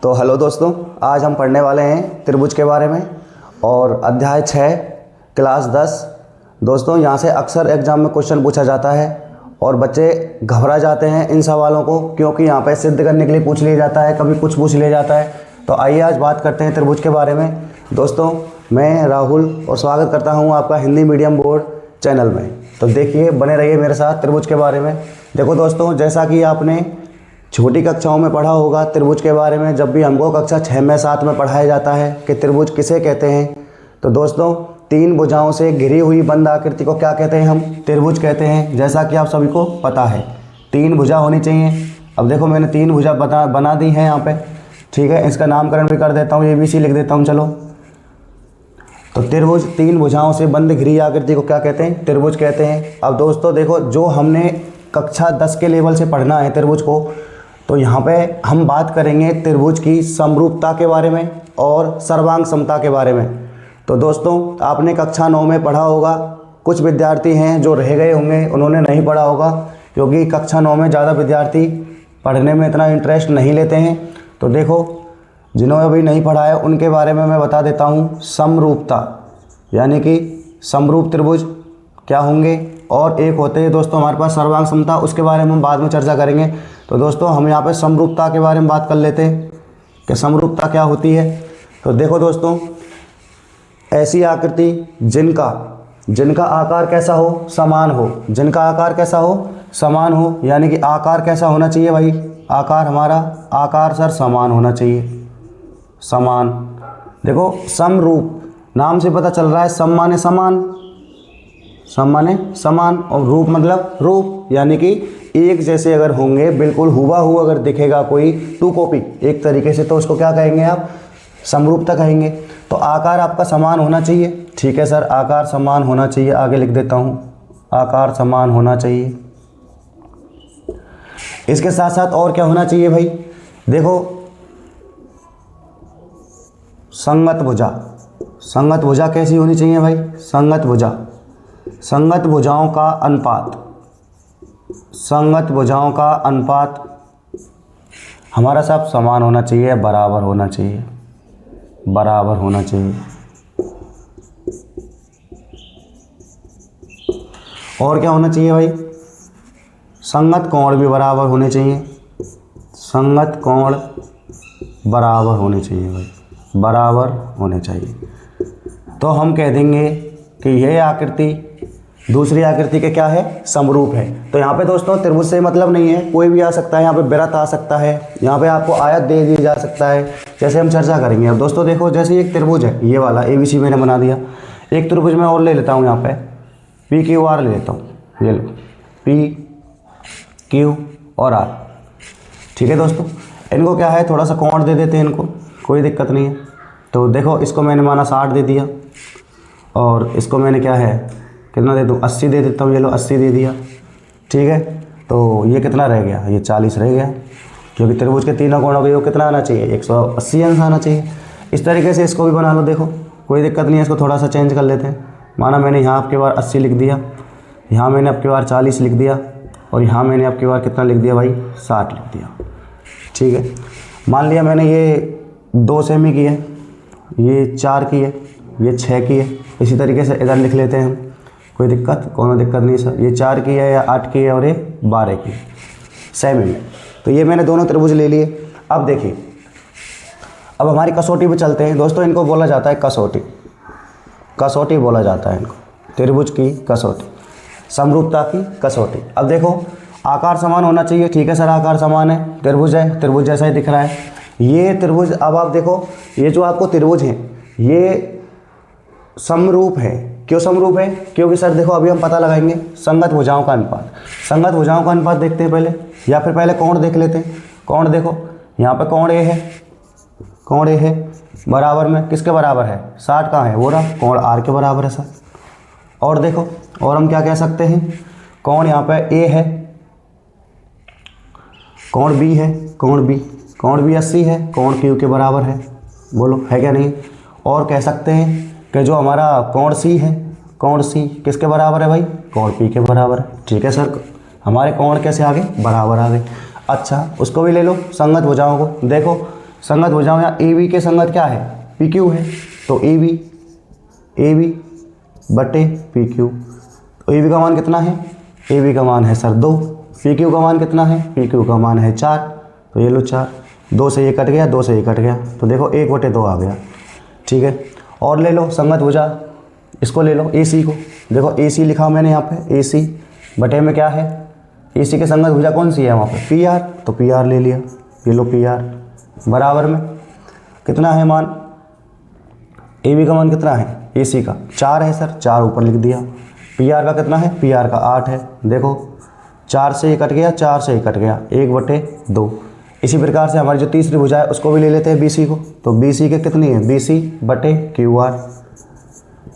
तो हेलो दोस्तों, आज हम पढ़ने वाले हैं त्रिभुज के बारे में और अध्याय 6 क्लास 10। दोस्तों यहाँ से अक्सर एग्ज़ाम में क्वेश्चन पूछा जाता है और बच्चे घबरा जाते हैं इन सवालों को, क्योंकि यहाँ पे सिद्ध करने के लिए पूछ लिया जाता है, कभी कुछ पूछ लिया जाता है। तो आइए आज बात करते हैं त्रिभुज के बारे में। दोस्तों मैं राहुल और स्वागत करता हूँ आपका हिंदी मीडियम बोर्ड चैनल में। तो देखिए, बने रहिए मेरे साथ त्रिभुज के बारे में। देखो दोस्तों, जैसा कि आपने छोटी कक्षाओं में पढ़ा होगा त्रिभुज के बारे में, जब भी हमको कक्षा 6 में 7 में पढ़ाया जाता है कि त्रिभुज किसे कहते हैं, तो दोस्तों 3 भुजाओं से घिरी हुई बंद आकृति को क्या कहते हैं? हम त्रिभुज कहते हैं। जैसा कि आप सभी को पता है 3 भुजा होनी चाहिए। अब देखो मैंने 3 भुजा बना दी है यहाँ पे, ठीक है। इसका नामकरण भी कर देता हूँ, ABC लिख देता हूँ। चलो, तो त्रिभुज 3 भुजाओं से बंद घिरी आकृति को क्या कहते हैं? त्रिभुज कहते हैं। अब दोस्तों देखो, जो हमने कक्षा 10 के लेवल से पढ़ना है त्रिभुज को, तो यहाँ पे हम बात करेंगे त्रिभुज की समरूपता के बारे में और सर्वांग समता के बारे में। तो दोस्तों आपने कक्षा 9 में पढ़ा होगा, कुछ विद्यार्थी हैं जो रह गए होंगे, उन्होंने नहीं पढ़ा होगा, क्योंकि कक्षा 9 में ज़्यादा विद्यार्थी पढ़ने में इतना इंटरेस्ट नहीं लेते हैं। तो देखो, जिन्होंने अभी नहीं पढ़ा है उनके बारे में मैं बता देता हूँ। समरूपता यानी कि समरूप त्रिभुज क्या होंगे, और एक होते हैं दोस्तों हमारे पास सर्वांग समता, उसके बारे में हम बाद में चर्चा करेंगे। तो दोस्तों हम यहाँ पे समरूपता के बारे में बात कर लेते हैं कि समरूपता क्या होती है। तो देखो दोस्तों, ऐसी आकृति जिनका आकार कैसा हो? समान हो। जिनका आकार कैसा हो? समान हो। यानी कि आकार कैसा होना चाहिए भाई? आकार हमारा आकार सर समान होना चाहिए। समान। देखो समरूप नाम से पता चल रहा है, सम माने समान, सम माने समान, और रूप मतलब रूप, यानी कि एक जैसे अगर होंगे, बिल्कुल हुबहू अगर दिखेगा कोई, टू कॉपी एक तरीके से, तो उसको क्या कहेंगे आप? समरूपता कहेंगे। तो आकार आपका समान होना चाहिए। ठीक है सर, आकार समान होना चाहिए। आगे लिख देता हूँ, आकार समान होना चाहिए। इसके साथ साथ और क्या होना चाहिए भाई? देखो, संगत भुजा। संगत भुजा कैसी होनी चाहिए भाई? संगत भुजा। संगत भुजाओं का अनुपात, संगत भुजाओं का अनुपात हमारा सब समान होना चाहिए, बराबर होना चाहिए, बराबर होना चाहिए। और क्या होना चाहिए भाई? संगत कोण भी बराबर होने चाहिए। संगत कोण बराबर होने चाहिए भाई, बराबर होने चाहिए। तो हम कह देंगे कि यह आकृति दूसरी आकृति के क्या है? समरूप है। तो यहाँ पे दोस्तों त्रिभुज से मतलब नहीं है, कोई भी आ सकता है। यहाँ पे वृत्त आ सकता है, यहाँ पे आपको आयत दे दी जा सकता है, जैसे हम चर्चा करेंगे। अब दोस्तों देखो, जैसे एक त्रिभुज है, ये वाला ABC मैंने बना दिया। एक त्रिभुज मैं और ले लेता हूँ, यहाँ पे PQR ले लेता हूँ। ये लो, PQ और R। ठीक है दोस्तों, इनको क्या है, थोड़ा सा कोण दे देते हैं इनको, कोई दिक्कत नहीं है। तो देखो, इसको मैंने माना 60 दे दिया, और इसको मैंने क्या है, कितना दे दूँ? 80 दे देता हूँ। ये लो 80 दे दिया। ठीक है, तो ये कितना रह गया? ये 40 रह गया, क्योंकि त्रिभुज के तीनों कोणों के योग कितना आना चाहिए? 180 अंश आना चाहिए। इस तरीके से इसको भी बना लो। देखो कोई दिक्कत नहीं है, इसको थोड़ा सा चेंज कर लेते हैं। माना मैंने यहाँ आपके बार 80 लिख दिया, यहाँ मैंने आपके बार 40 लिख दिया, और यहाँ मैंने आपके बार कितना लिख दिया भाई? 60 लिख दिया। ठीक है, मान लिया मैंने ये 2 सेमी की है, ये 4 की है, ये 6 की है। इसी तरीके से इधर लिख लेते हैं हम, कोई दिक्कत? कोनो दिक्कत नहीं सर। ये 4 की है या 8 की है, और ये 12 की सेमी में। तो ये मैंने दोनों त्रिभुज ले लिए। अब देखिए, अब हमारी कसौटी पे चलते हैं दोस्तों। इनको बोला जाता है कसौटी, कसौटी बोला जाता है इनको, त्रिभुज की कसौटी, समरूपता की कसौटी। अब देखो, आकार समान होना चाहिए। ठीक है सर, आकार समान है, त्रिभुज है, त्रिभुज जैसा ही दिख रहा है ये त्रिभुज। अब आप देखो, ये जो आपको त्रिभुज है ये समरूप है। क्यों समरूप है? क्योंकि सर देखो, अभी हम पता लगाएंगे संगत भुजाओं का अनुपात। संगत भुजाओं का अनुपात देखते हैं पहले, या फिर पहले कोण देख लेते हैं। कोण देखो, यहाँ पे कोण A है, कोण A है, बराबर में किसके बराबर है? 60 कहाँ है? वो रहा, कोण R के बराबर है सर। और देखो, और हम क्या कह सकते हैं? कोण यहाँ पे A है, कोण B है, कोण B 80 है, कोण Q के बराबर है। बोलो है क्या नहीं? और कह सकते हैं कि जो हमारा कोण C है, कोण C किसके बराबर है भाई? कोण P के बराबर है। ठीक है सर, हमारे कोण कैसे आ गए? बराबर आ गए। अच्छा, उसको भी ले लो, संगत भुजाओं को। देखो संगत भुजाओं या ए बी के संगत क्या है, पी क्यू है। तो ए बी बटे पी क्यू। तो ए बी का मान कितना है, ए बी का मान है सर 2, पी क्यू का मान कितना है, पी क्यू का मान है 4। तो ये लो 4, 2 से ये कट गया, 2 से ये कट गया, तो देखो 1/2 आ गया। ठीक है, और ले लो संगत भुजा, इसको ले लो ए सी को। देखो ए सी लिखा मैंने यहाँ पे, ए सी बटे में क्या है, ए सी के संगत भुजा कौन सी है वहाँ पे, पी आर। तो पी आर ले लिया, ये लो पी आर बराबर में कितना है मान, ए बी का मान कितना है, ए सी का 4 है सर, 4 ऊपर लिख दिया। पी आर का कितना है, पी आर का 8 है। देखो 4 से ये कट गया, 4 से ये कट गया, 1/2। इसी प्रकार से हमारी जो तीसरी भुजा है उसको भी ले लेते हैं बी सी को। तो बी सी के कितनी है, बी सी बटे क्यू आर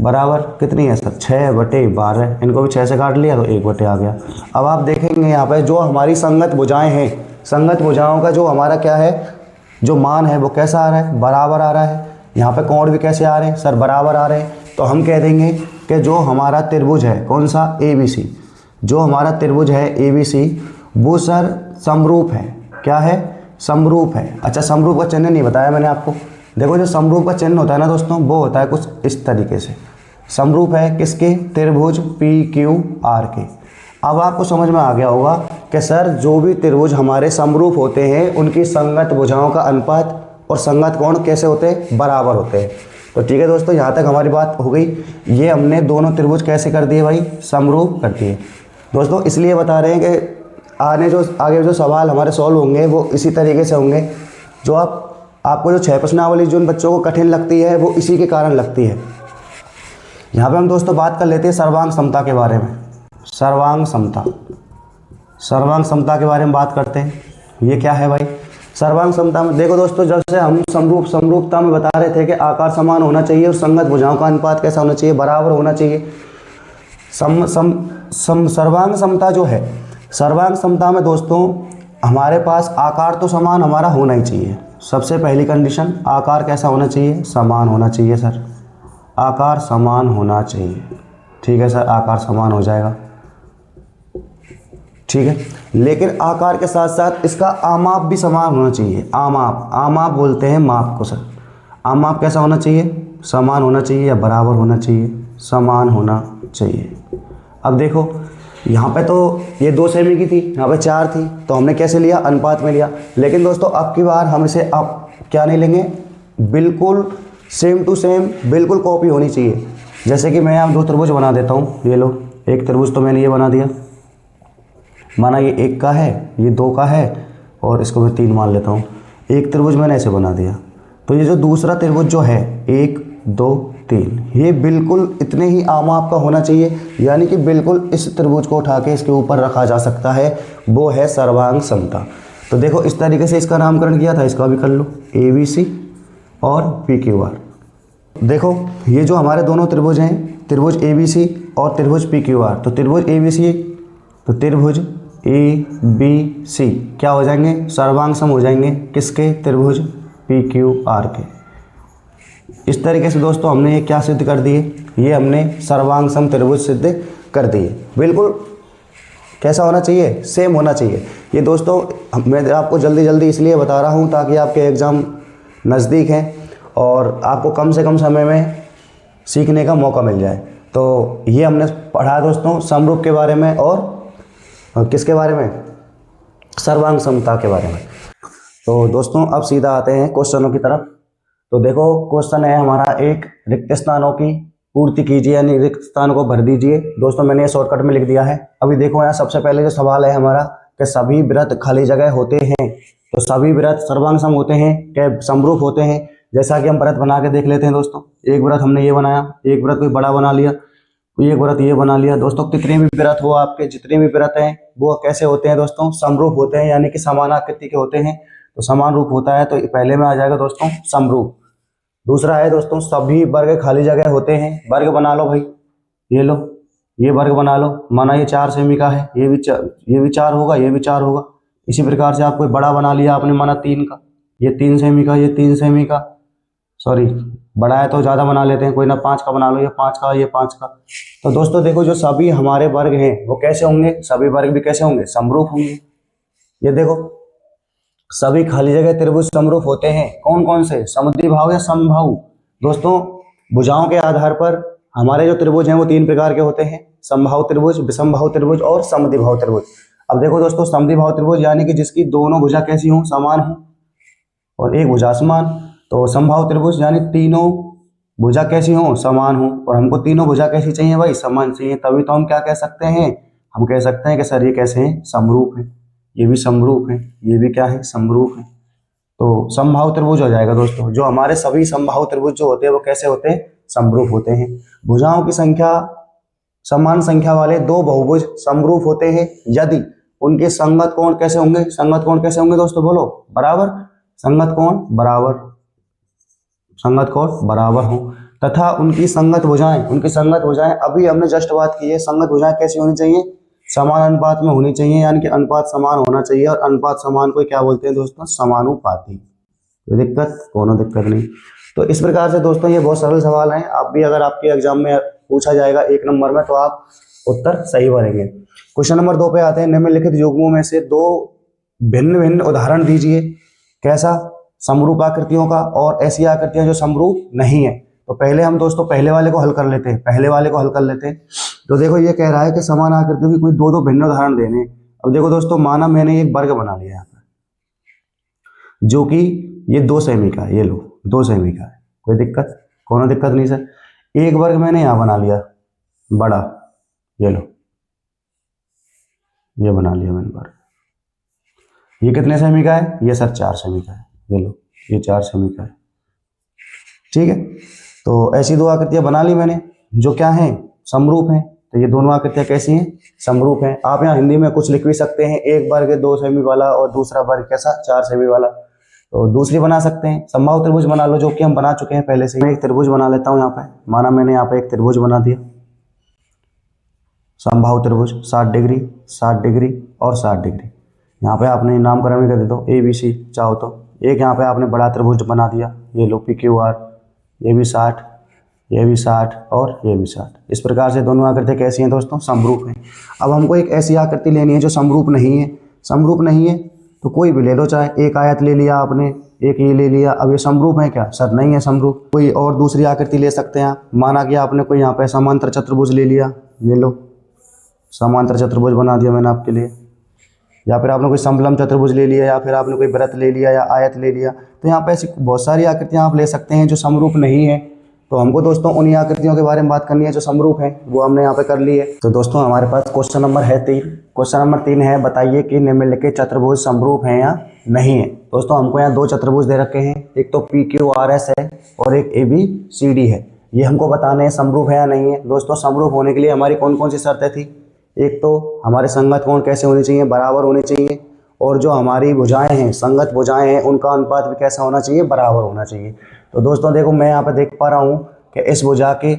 बराबर कितनी है सर, 6/12। इनको भी 6 से काट लिया तो 1/2 आ गया। अब आप देखेंगे यहाँ पे जो हमारी संगत भुजाएं हैं, संगत भुजाओं का जो हमारा क्या है, जो मान है वो कैसा आ रहा है, बराबर आ रहा है। यहाँ पे कोण भी कैसे आ रहे हैं सर, बराबर आ रहे हैं। तो हम कह देंगे कि जो हमारा त्रिभुज है कौन सा, ए बी सी, जो हमारा त्रिभुज है ए बी सी वो सर समरूप है। क्या है, समरूप है। अच्छा, समरूप का चिन्ह नहीं बताया मैंने आपको। देखो जो समरूप का चिन्ह होता है ना दोस्तों, वो होता है कुछ इस तरीके से। समरूप है किसके, त्रिभुज पी क्यू आर के। अब आपको समझ में आ गया होगा कि सर जो भी त्रिभुज हमारे समरूप होते हैं उनकी संगत भुजाओं का अनुपात और संगत कोण कैसे होते हैं, बराबर होते हैं। तो ठीक है दोस्तों, यहाँ तक हमारी बात हो गई। ये हमने दोनों त्रिभुज कैसे कर दिए भाई, समरूप कर दिए। दोस्तों इसलिए बता रहे हैं कि आगे जो सवाल हमारे सॉल्व होंगे वो इसी तरीके से होंगे। जो आपको जो 6 प्रश्नावली जो उन बच्चों को कठिन लगती है वो इसी के कारण लगती है। यहाँ पे हम दोस्तों बात कर लेते हैं सर्वांग समता के बारे में। सर्वांग समता के बारे में बात करते हैं। ये क्या है भाई, सर्वांग समता में देखो दोस्तों, जैसे हम समरूपता में बता रहे थे कि आकार समान होना चाहिए और संगत भुजाओं का अनुपात कैसा होना चाहिए, बराबर होना चाहिए। सर्वांग समता जो है, सर्वांग समता में दोस्तों हमारे पास आकार तो समान हमारा होना ही चाहिए। सबसे पहली कंडीशन, आकार कैसा होना चाहिए, समान होना चाहिए सर, आकार समान होना चाहिए। ठीक है सर, आकार समान हो जाएगा, ठीक है। लेकिन आकार के साथ साथ इसका आमाप भी समान होना चाहिए। आमाप बोलते हैं माप को सर। आमाप कैसा होना चाहिए, समान होना चाहिए या बराबर होना चाहिए, समान होना चाहिए। अब देखो यहाँ पे तो ये 2 सेमी की थी, यहाँ पे 4 थी, तो हमने कैसे लिया, अनुपात में लिया। लेकिन दोस्तों अब की बार हम इसे आप क्या नहीं लेंगे, बिल्कुल सेम टू सेम, बिल्कुल कॉपी होनी चाहिए। जैसे कि मैं यहाँ 2 त्रिभुज बना देता हूँ। ये लो, एक त्रिभुज तो मैंने ये बना दिया, माना ये 1 का है, ये 2 का है और इसको मैं 3 मान लेता हूँ। एक त्रिभुज मैंने ऐसे बना दिया। तो ये जो दूसरा त्रिभुज जो है 1 2 3, ये बिल्कुल इतने ही आमाप का होना चाहिए, यानी कि बिल्कुल इस त्रिभुज को उठा के इसके ऊपर रखा जा सकता है, वो है सर्वांग समता। तो देखो इस तरीके से इसका नामकरण किया था, इसका भी कर लो, ए बी सी और पी क्यू आर। देखो ये जो हमारे दोनों त्रिभुज हैं, त्रिभुज ए बी सी और त्रिभुज पी क्यू आर। तो त्रिभुज ए बी सी, तो त्रिभुज ए बी सी क्या हो जाएंगे, सर्वांग सम हो जाएंगे किसके, त्रिभुज पी क्यू आर के। इस तरीके से दोस्तों हमने ये क्या सिद्ध कर दिए, ये हमने सर्वांग सम त्रिभुज सिद्ध कर दिए। बिल्कुल कैसा होना चाहिए, सेम होना चाहिए। ये दोस्तों मैं आपको जल्दी इसलिए बता रहा हूँ ताकि आपके एग्ज़ाम नज़दीक हैं और आपको कम से कम समय में सीखने का मौका मिल जाए। तो ये हमने पढ़ा दोस्तों समरूप के बारे में और किसके बारे में, सर्वांग समता के बारे में। तो दोस्तों अब सीधा आते हैं क्वेश्चनों की तरफ। तो देखो क्वेश्चन है हमारा, एक रिक्त स्थानों की पूर्ति कीजिए, यानी रिक्त स्थानों को भर दीजिए। दोस्तों मैंने ये शॉर्टकट में लिख दिया है। अभी देखो यहाँ सबसे पहले जो सवाल है हमारा कि सभी वृत्त खाली जगह होते हैं। तो सभी वृत्त सर्वांग सम होते हैं कि समरूप होते हैं। जैसा कि हम वृत्त बना के देख लेते हैं दोस्तों। एक वृत्त हमने ये बनाया, एक वृत्त कोई बड़ा बना लिया, एक वृत्त ये बना लिया। दोस्तों कितने भी वृत्त हो आपके, जितने भी वृत्त हैं वो कैसे होते हैं दोस्तों, समरूप होते हैं, यानी कि समान आकृति के होते हैं। तो समान रूप होता है, तो पहले में आ जाएगा दोस्तों समरूप। दूसरा है दोस्तों सभी वर्ग खाली जगह होते हैं। वर्ग बना लो भाई, ये लो, ये वर्ग बना लो। माना ये 4 सेमी का है, ये भी 4 होगा, ये भी 4 होगा। इसी प्रकार से आपको बड़ा बना लिया आपने, माना 3 का, ये 3 सेमी का, ये 3 सेमी का, सॉरी बड़ा है तो ज़्यादा बना लेते हैं, कोई ना 5 का बना लो, ये 5 का, ये 5 का। तो दोस्तों देखो जो सभी हमारे वर्ग हैं वो कैसे होंगे, सभी वर्ग भी कैसे होंगे, समरूप होंगे। ये देखो सभी खाली जगह त्रिभुज समरूप होते हैं। कौन कौन से? समद्विबाहु या समबाहु। दोस्तों भुजाओं के आधार पर हमारे जो त्रिभुज हैं वो तीन प्रकार के होते हैं, समबाहु त्रिभुज, विषमबाहु त्रिभुज और समद्विबाहु त्रिभुज। अब देखो दोस्तों, समद्विबाहु त्रिभुज यानी कि जिसकी दोनों भुजा कैसी हो? समान हो और एक भुजा समान। तो समबाहु त्रिभुज यानी तीनों भुजा कैसी हो? समान हो। और हमको तीनों भुजा कैसी चाहिए भाई? समान चाहिए। तभी तो हम क्या कह सकते हैं? हम कह सकते हैं कि सर ये कैसे हैं? समरूप है। ये भी समरूप है, ये भी क्या है? समरूप है। तो समबाहु त्रिभुज हो जाएगा दोस्तों। जो हमारे सभी समबाहु त्रिभुज जो होते हैं वो कैसे होते हैं? समरूप होते हैं। भुजाओं की संख्या समान संख्या वाले दो बहुभुज समरूप होते हैं यदि उनके संगत कोण कैसे होंगे? संगत कोण कैसे होंगे दोस्तों? बोलो। बराबर। संगत कोण बराबर, संगत कोण बराबर हो तथा उनकी संगत भुजाएं अभी हमने जस्ट बात की है। संगत भुजाएं कैसी होनी चाहिए? समान अनुपात में होनी चाहिए, यानी कि अनुपात समान होना चाहिए। और अनुपात समान को क्या बोलते हैं दोस्तों? समानुपाती। कोई दिक्कत? कोनो दिक्कत नहीं। तो इस प्रकार से दोस्तों ये बहुत सरल सवाल हैं। आप भी अगर आपके एग्जाम में पूछा जाएगा 1 नंबर में तो आप उत्तर सही भरेंगे। क्वेश्चन नंबर 2 पे आते हैं। निम्नलिखित युग्मों में से दो भिन्न भिन्न उदाहरण दीजिए। कैसा? समरूप आकृतियों का और ऐसी आकृतियां जो समरूप नहीं है। तो पहले हम दोस्तों पहले वाले को हल कर लेते हैं। तो देखो ये कह रहा है कि समान आकृतियों की कोई दो दो भिन्न उदाहरण देने। अब देखो दोस्तों, माना मैंने एक वर्ग बना लिया यहाँ पर जो कि ये 2 सेमी का है। ये लो 2 सेमी का है। कोई दिक्कत? कोनो दिक्कत नहीं सर। एक वर्ग मैंने यहाँ बना लिया बड़ा, ये लो, ये बना लिया मैंने वर्ग। ये कितने सेमी का है? ये सर 4 सेमी का है। ये लो, ये 4 सेमी का है। ठीक है। तो ऐसी दो आकृतियां बना ली मैंने जो क्या हैं? समरूप हैं। तो ये दोनों आकृतियां कैसी हैं? समरूप हैं। आप यहाँ हिंदी में कुछ लिख भी सकते हैं, एक वर्ग 2 सेमी वाला और दूसरा वर्ग कैसा? 4 सेमी वाला। तो दूसरी बना सकते हैं, समबाहु त्रिभुज बना लो, जो कि हम बना चुके हैं पहले से। मैं एक त्रिभुज बना लेता हूँ यहाँ पे। माना मैंने यहाँ पे एक त्रिभुज बना दिया, समबाहु त्रिभुज 60 डिग्री, 60 डिग्री और 60 डिग्री। यहाँ पे आपने नामकरण भी कर दे दो ABC चाहो तो। एक यहाँ पे आपने बड़ा त्रिभुज बना दिया, ये लो PQR, ये भी 60, ये भी 60 और ये भी 60। इस प्रकार से दोनों आकृतियाँ कैसी हैं दोस्तों? समरूप हैं। अब हमको एक ऐसी आकृति लेनी है जो समरूप नहीं है। समरूप नहीं है तो कोई भी ले लो, चाहे एक आयत ले लिया आपने, एक ये ले लिया। अब ये समरूप है क्या? सर नहीं है समरूप। कोई और दूसरी आकृति ले सकते हैं आप। माना कि आपने कोई यहाँ पे समांतर चतुर्भुज ले लिया, ये लो समांतर चतुर्भुज बना दिया मैंने आपके लिए। या फिर आपने कोई समलंब चतुर्भुज ले लिया, या फिर आपने कोई वृत्त ले लिया या आयत ले लिया। तो यहाँ पे ऐसी बहुत सारी आकृतियाँ आप ले सकते हैं जो समरूप नहीं है। तो हमको दोस्तों उन्हीं आकृतियों के बारे में बात करनी है जो समरूप हैं, वो हमने यहाँ पे कर ली है। तो दोस्तों हमारे पास क्वेश्चन नंबर है 3। क्वेश्चन नंबर 3 है, बताइए कि निम्नलिखित चतुर्भुज समरूप हैं या नहीं है। दोस्तों हमको यहाँ 2 चतुर्भुज दे रखे हैं, एक तो PQRS है और एक ABCD है। ये हमको बताने हैं समरूप है या नहीं है। दोस्तों समरूप होने के लिए हमारी कौन कौन सी शर्तें थी? एक तो हमारे संगत कोण कैसे होने चाहिए? बराबर होने चाहिए। और जो हमारी भुजाएं हैं, संगत भुजाएं हैं, उनका अनुपात भी कैसा होना चाहिए? बराबर होना चाहिए। तो दोस्तों देखो, मैं यहाँ पे देख पा रहा हूँ कि इस भुजा के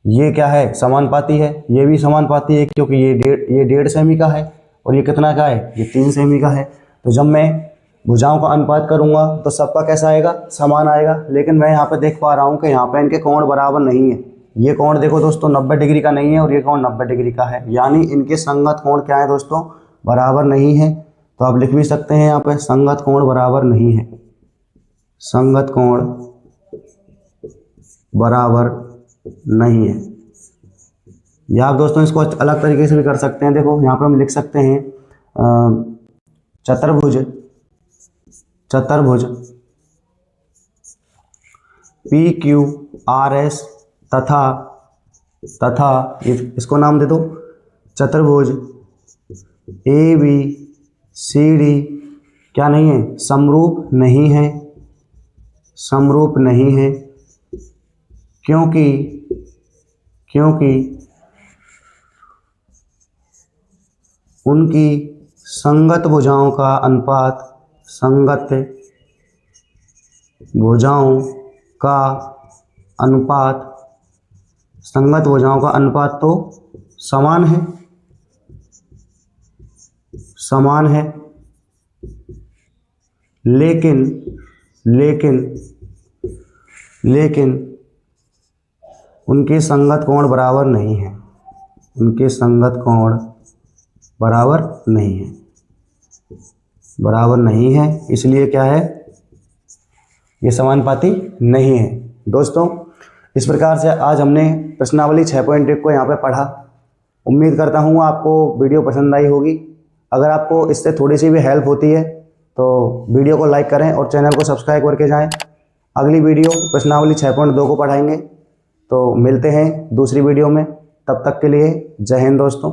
ये क्या है? समानुपाती है। ये भी समानुपाती है क्योंकि ये 1.5 सेमी का है और ये कितना का है? ये 3 सेमी का है। तो जब मैं भुजाओं का अनुपात करूंगा तो सबका कैसा आएगा? समान आएगा। लेकिन मैं यहाँ पे देख पा रहा हूँ कि यहाँ पे इनके कोण बराबर नहीं है। ये कोण देखो दोस्तों 90 डिग्री का नहीं है और ये कोण 90 डिग्री का है, यानी इनके संगत कोण क्या है दोस्तों? बराबर नहीं है। तो आप लिख भी सकते हैं यहाँ पे संगत कोण बराबर नहीं है। संगत कोण बराबर नहीं है। या आप दोस्तों इसको अलग तरीके से भी कर सकते हैं। देखो यहाँ पे हम लिख सकते हैं चतुर्भुज PQRS तथा इसको नाम दे दो चतुर्भुज ABCD क्या नहीं है? समरूप नहीं है। समरूप नहीं है क्योंकि उनकी संगत भुजाओं का अनुपात तो समान है। लेकिन उनके संगत कोण बराबर नहीं है। उनके संगत कोण बराबर नहीं है। बराबर नहीं है, इसलिए क्या है, ये समानुपाती नहीं है। दोस्तों इस प्रकार से आज हमने प्रश्नावली 6.1 को यहाँ पे पढ़ा। उम्मीद करता हूँ आपको वीडियो पसंद आई होगी। अगर आपको इससे थोड़ी सी भी हेल्प होती है तो वीडियो को लाइक करें और चैनल को सब्सक्राइब करके जाएं। अगली वीडियो प्रश्नावली 6.2 को पढ़ाएंगे, तो मिलते हैं दूसरी वीडियो में। तब तक के लिए जय हिंद दोस्तों।